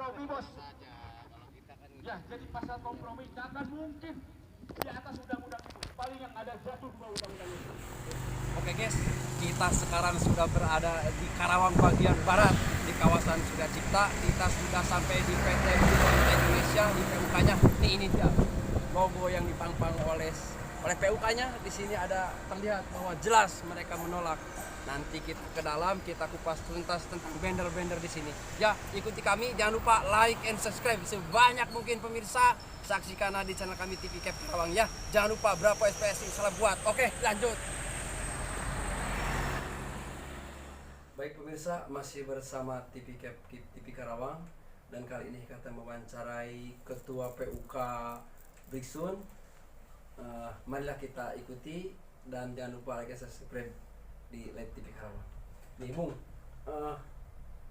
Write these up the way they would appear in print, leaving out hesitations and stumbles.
kompromi bos. Ya, jadi pasal kompromi akan mungkin di atas undang-undang itu. Paling yang ada jatuh 2 undang-undang itu. Oke guys, kita sekarang sudah berada di Karawang bagian barat di kawasan Surya Cipta. Kita sudah sampai di PT Pemerintah Indonesia di PUK-nya. Ini dia logo yang dipang-pang oleh PUK-nya. Di sini ada terlihat bahwa jelas mereka menolak. Nanti kita ke dalam, kita kupas tuntas tentang banner-banner di sini. Ya, ikuti kami, jangan lupa like and subscribe sebanyak mungkin pemirsa. Saksikan di channel kami TV Cap Karawang ya. Jangan lupa berapa SPSI salah buat. Oke, lanjut. Baik pemirsa, masih bersama TV Karawang dan kali ini kita mewawancarai Ketua PUK Briksun. Marilah kita ikuti dan jangan lupa like and subscribe di Live TV Karawang. Nih Bung,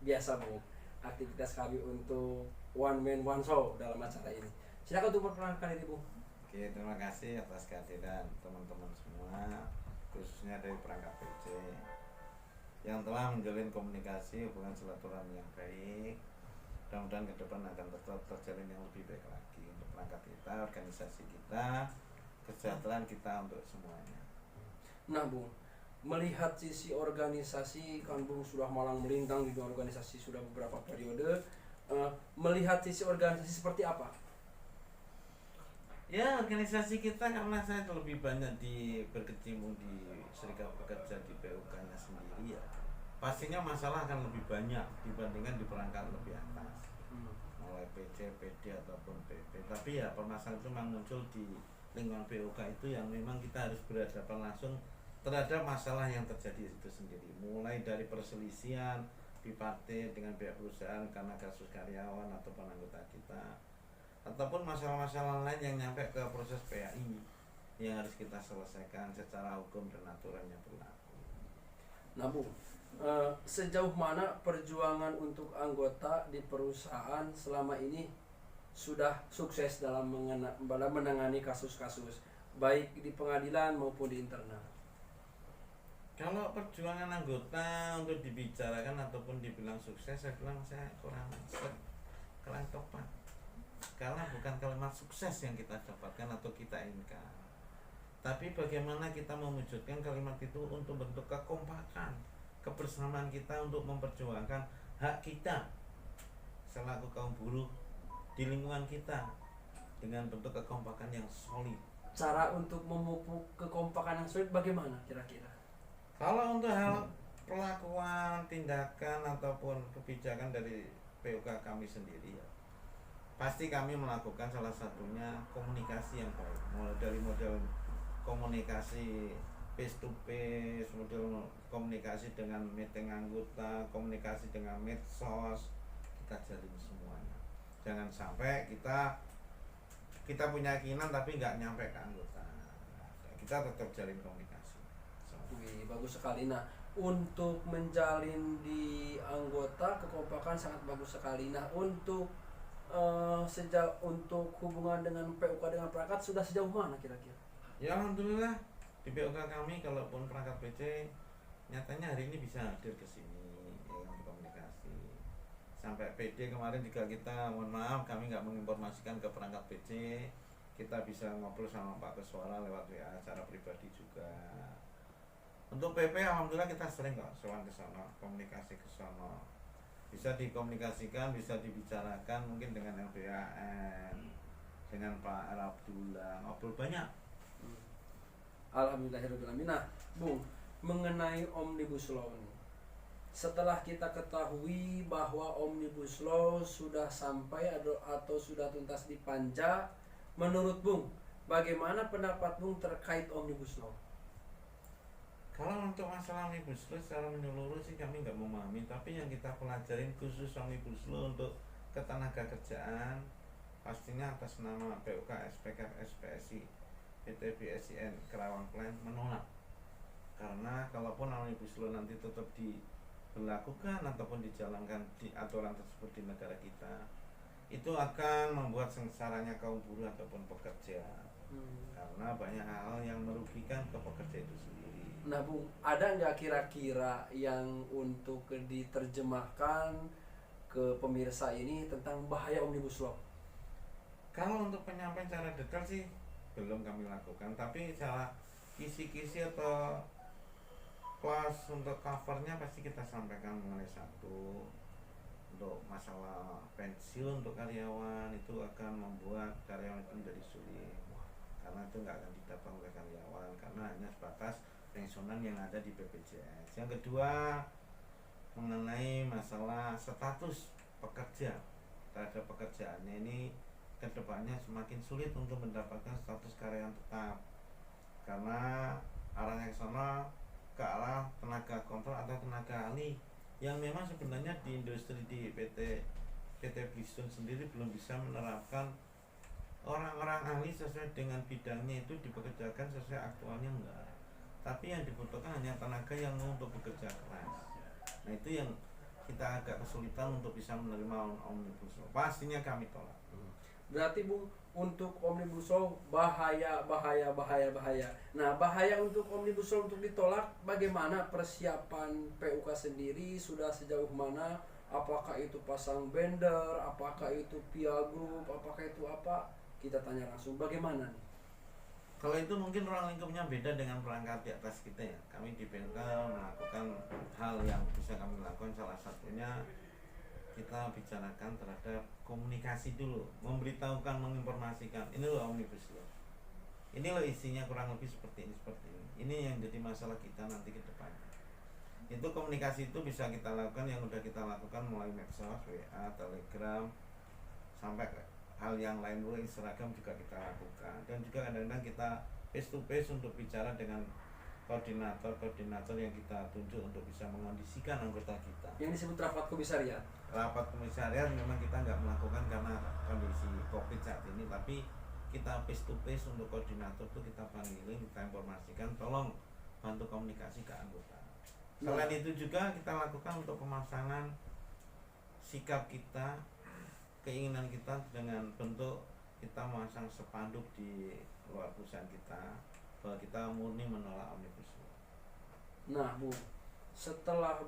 biasa Bung, aktivitas kami untuk one man one show dalam acara ini. Silakan untuk perkenalkan diri Bung. Oke, terima kasih atas kehadiran teman-teman semua, khususnya dari perangkat PC yang telah menjalin komunikasi hubungan silaturahmi yang baik. Mudah-mudahan ke depan akan tetap terjalin yang lebih baik lagi untuk perangkat kita, organisasi kita, kesejahteraan kita untuk semuanya. Nah Bung, melihat sisi organisasi, kan Bung sudah malang melintang di organisasi sudah beberapa periode. Melihat sisi organisasi seperti apa? Ya, organisasi kita karena saya lebih banyak berkecimpung di Serikat Pekerja di PUK-nya sendiri ya. Pastinya masalah akan lebih banyak dibandingkan di perangkat lebih atas. Mulai PC, PD ataupun PP. Tapi ya permasalahan itu memang muncul di lingkungan PUK itu yang memang kita harus berhadapan langsung terhadap masalah yang terjadi itu sendiri. Mulai dari perselisihan bipartit dengan pihak perusahaan karena kasus karyawan ataupun anggota kita, ataupun masalah-masalah lain yang nyampe ke proses PAI yang harus kita selesaikan secara hukum dan aturan yang berlaku. Nah Bung, sejauh mana perjuangan untuk anggota di perusahaan selama ini sudah sukses dalam menangani kasus-kasus baik di pengadilan maupun di internal? Kalau perjuangan anggota untuk dibicarakan ataupun dibilang sukses, saya bilang saya kurang tepat. Karena bukan kalimat sukses yang kita dapatkan atau kita inginkan, tapi bagaimana kita mewujudkan kalimat itu untuk bentuk kekompakan, kebersamaan kita untuk memperjuangkan hak kita selaku kaum buruh di lingkungan kita dengan bentuk kekompakan yang solid. Cara untuk memupuk kekompakan yang solid bagaimana kira-kira? Kalau untuk hal perlakuan, tindakan ataupun kebijakan dari PUK kami sendiri ya, pasti kami melakukan salah satunya komunikasi yang baik, mulai dari model komunikasi face to face, model komunikasi dengan meeting anggota, komunikasi dengan medsos, kita jalin semuanya. Jangan sampai kita punya keinginan tapi nggak nyampe ke anggota. Kita tetap jalin komunikasi. Wih, bagus sekali. Nah, untuk menjalin di anggota kekompakan sangat bagus sekali. Nah, untuk untuk hubungan dengan PUK dengan perangkat sudah sejauh mana kira-kira? Ya alhamdulillah di PUK kami kalaupun perangkat PC nyatanya hari ini bisa hadir ke sini ya, untuk komunikasi. Sampai PD kemarin juga kita mohon maaf kami nggak menginformasikan ke perangkat PC, kita bisa ngobrol sama Pak Keswara lewat WA secara pribadi juga. Untuk PP alhamdulillah kita sering kok sowan ke sana, komunikasi ke sana. Bisa dikomunikasikan, bisa dibicarakan mungkin dengan LBHN, dengan Pak Abdullah, ngobrol banyak. Alhamdulillahirobbilalamin. Nah, Bung, mengenai Omnibus Law ini, setelah kita ketahui bahwa Omnibus Law sudah sampai atau sudah tuntas di Panja, menurut Bung, bagaimana pendapat Bung terkait Omnibus Law? Kalau untuk masalah Omnibus Law secara menyeluruh sih kami nggak memahami, tapi yang kita pelajarin khusus Omnibus Law untuk ketenaga kerjaan pastinya atas nama PUK, SPK, SPSI, PT BSIN Karawang Plan menolak. Karena kalaupun Omnibus Law nanti tetap diberlakukan ataupun dijalankan di aturan tersebut di negara kita, itu akan membuat sengsaranya kaum buruh ataupun pekerja. Karena banyak hal yang merugikan ke pekerja itu sendiri. Nah Bung, ada nggak kira-kira yang untuk diterjemahkan ke ke pemirsa ini tentang bahaya Omnibus Law? Kalau untuk penyampaian secara detail sih belum kami lakukan, tapi secara kisi-kisi atau clause untuk covernya pasti kita sampaikan mengenai satu, untuk masalah pensiun untuk karyawan itu akan membuat karyawan itu menjadi sulit, karena itu nggak akan didapat oleh karyawan karena hanya sebatas pensiunan yang ada di BPJS. Yang kedua mengenai masalah status pekerja terhadap pekerjaannya ini kedepannya semakin sulit untuk mendapatkan status karyawan tetap, karena arahnya ke sana ke arah tenaga kontrak atau tenaga ahli yang memang sebenarnya di industri di PT Blistone sendiri belum bisa menerapkan orang-orang ahli sesuai dengan bidangnya itu dipekerjakan sesuai aktualnya enggak, tapi yang dibutuhkan hanya tenaga yang mau untuk bekerja keras. Nah itu yang kita agak kesulitan untuk bisa menerima Omnibus Law. Pastinya kami tolak. Berarti Bung, untuk Omnibus Law bahaya. Nah, bahaya untuk Omnibus Law untuk ditolak, bagaimana persiapan PUK sendiri, sudah sejauh mana? Apakah itu pasang banner, apakah itu via group, apakah itu apa? Kita tanya langsung, bagaimana nih? Kalau itu mungkin ruang lingkupnya beda dengan perangkat di atas kita ya. Kami di PUK melakukan hal yang bisa kami lakukan, salah satunya kita bicarakan terhadap komunikasi dulu, memberitahukan, menginformasikan ini loh Omnibus Law, ini loh isinya kurang lebih seperti ini. Ini yang jadi masalah kita nanti ke depannya. Itu komunikasi itu bisa kita lakukan, yang udah kita lakukan mulai medsos, WA, Telegram, sampai hal yang lain dulu, Instagram juga kita lakukan. Dan juga kadang-kadang kita face to face untuk bicara dengan koordinator yang kita tunjuk untuk bisa mengondisikan anggota kita. Yang disebut rapat komisariat. Rapat komisariat memang kita nggak melakukan karena kondisi COVID saat ini, tapi kita face to face untuk koordinator itu kita panggilin, kita informasikan, tolong bantu komunikasi ke anggota. Selain itu juga kita lakukan untuk pemasangan sikap kita, keinginan kita dengan bentuk kita memasang spanduk di luar perusahaan kita bahwa kita murni menolak Omnibus Law. Nah, Bung, setelah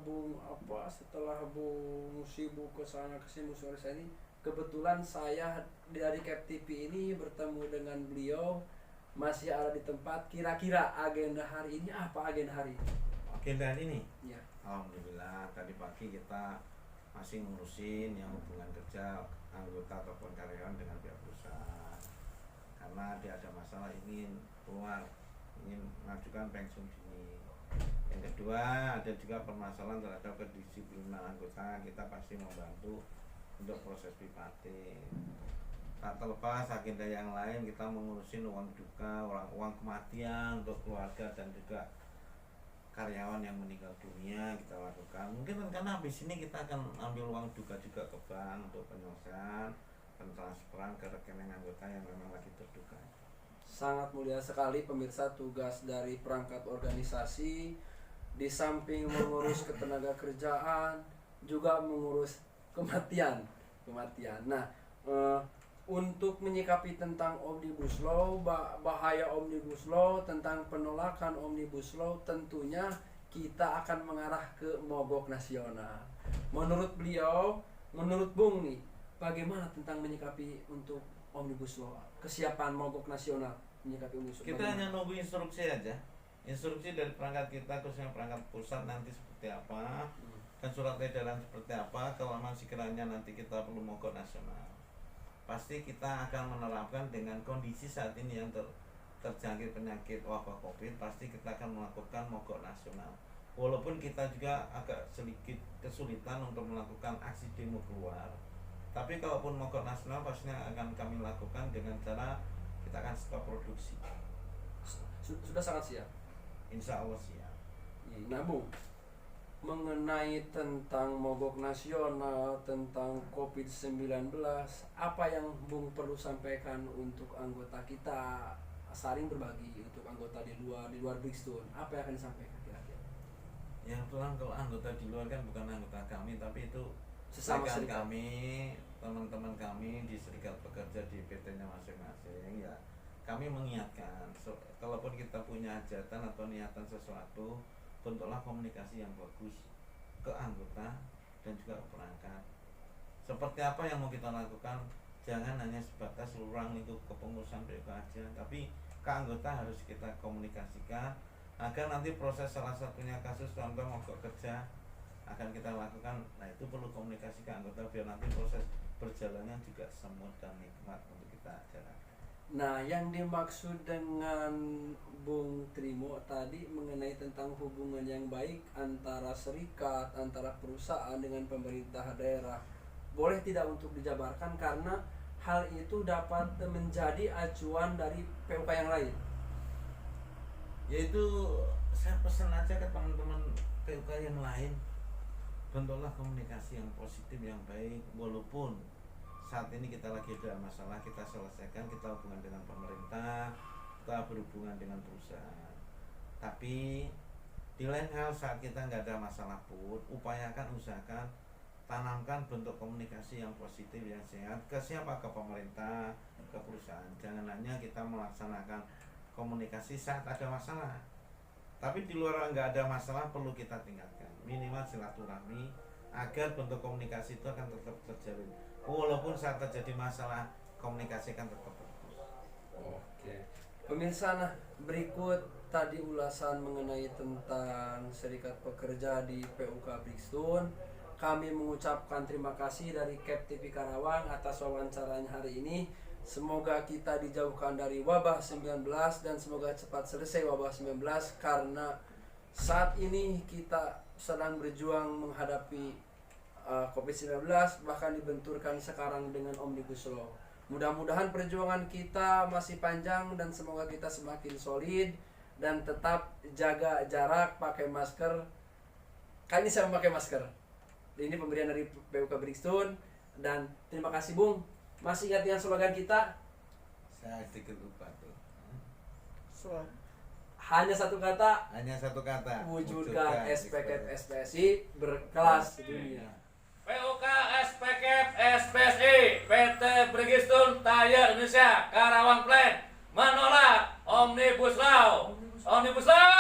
Bung sibuk kesana kesini sore ini, kebetulan saya dari Cap TV ini bertemu dengan beliau, masih ada di tempat. Kira-kira agenda hari ini apa agenda hari ini? Agenda hari ini? Ya. Alhamdulillah tadi pagi kita masih ngurusin yang hubungan kerja anggota ataupun karyawan dengan pihak perusahaan, karena dia ada masalah ingin keluar, ingin mengajukan pensiun dini. Yang kedua ada juga permasalahan terhadap kedisiplinan anggota, kita pasti membantu untuk proses privatin. Tak terlepas agenda yang lain, kita mengurusin uang duka, uang kematian untuk keluarga dan juga karyawan yang meninggal dunia kita lakukan. Mungkin karena habis ini kita akan ambil uang duka juga ke bank untuk penyelesaian dan transferan ke rekening anggota yang memang lagi terduga. Sangat mulia sekali pemirsa, tugas dari perangkat organisasi di samping mengurus ketenaga kerjaan juga mengurus kematian. Nah, untuk menyikapi tentang Omnibus Law, bahaya Omnibus Law, tentang penolakan Omnibus Law, tentunya kita akan mengarah ke mogok nasional. Menurut beliau, menurut Bung nih, bagaimana tentang menyikapi untuk Omnibus Law, kesiapan mogok nasional menyikapi Omnibus Law? Kita hanya nunggu instruksi aja, instruksi dari perangkat kita, khususnya perangkat pusat nanti seperti apa, dan surat edaran seperti apa. Kalau memang sekiranya nanti kita perlu mogok nasional, pasti kita akan menerapkan dengan kondisi saat ini yang terjangkit penyakit wabah COVID, pasti kita akan melakukan mogok nasional. Walaupun kita juga agak sedikit kesulitan untuk melakukan aksi demo keluar, tapi kalaupun mogok nasional pastinya akan kami lakukan dengan cara kita akan stop produksi. Sudah sangat siap? Insya Allah siap. Nah, Bung, mengenai tentang mogok nasional, tentang COVID-19, apa yang Bung perlu sampaikan untuk anggota kita, saling berbagi untuk anggota di luar Blistone, apa yang akan disampaikan kira-kira? Yang pulang kalau anggota di luar kan bukan anggota kami, tapi itu Sesama serikat kami, teman-teman kami di serikat pekerja di PT-nya masing-masing ya. Kami mengingatkan, kalaupun kita punya hajatan atau niatan sesuatu, bentuklah komunikasi yang bagus ke anggota dan juga ke perangkat seperti apa yang mau kita lakukan. Jangan hanya sebatas ruang lingkup kepengurusan PUK aja, tapi ke anggota harus kita komunikasikan agar nanti proses salah satunya kasus contoh mogok kerja akan kita lakukan. Nah itu perlu komunikasi ke anggota biar nanti proses berjalannya juga semut dan nikmat untuk kita jalankan. Nah, yang dimaksud dengan Bung Trimo tadi mengenai tentang hubungan yang baik antara serikat, antara perusahaan dengan pemerintah daerah, boleh tidak untuk dijabarkan karena hal itu dapat menjadi acuan dari PUK yang lain? Yaitu saya pesan aja ke teman-teman PUK yang lain, bentuklah komunikasi yang positif, yang baik. Walaupun saat ini kita lagi ada masalah, kita selesaikan, kita hubungan dengan pemerintah, kita berhubungan dengan perusahaan. Tapi di lain hal saat kita nggak ada masalah pun, upayakan, usahakan, tanamkan bentuk komunikasi yang positif, yang sehat. Ke siapa? Ke pemerintah, ke perusahaan. Jangan hanya kita melaksanakan komunikasi saat ada masalah, tapi di luar nggak ada masalah perlu kita tingkatkan minimal silaturahmi agar bentuk komunikasi itu akan tetap terjalin. Walaupun saat terjadi masalah, komunikasi kan tetap bagus. Oke. Pemirsa, nah berikut tadi ulasan mengenai tentang serikat pekerja di PUK Brixton. Kami mengucapkan terima kasih dari Cap TV Karawang atas wawancaranya hari ini. Semoga kita dijauhkan dari wabah 19 dan semoga cepat selesai wabah 19 karena saat ini kita sedang berjuang menghadapi COVID-19, bahkan dibenturkan sekarang dengan Omnibus Law. Mudah-mudahan perjuangan kita masih panjang dan semoga kita semakin solid dan tetap jaga jarak, pakai masker. Kali ini saya memakai masker. Ini pemberian dari PUK Brixton dan terima kasih Bung. Masih ingat dengan slogan kita? Saya sedikit lupa tuh. Hanya satu kata. Hanya satu kata. Wujudkan SPKP SPSI berkelas dunia. PUK SPKP SPSI PT Brixton Tire Indonesia Karawang Plant menolak Omnibus Law. Omnibus Law.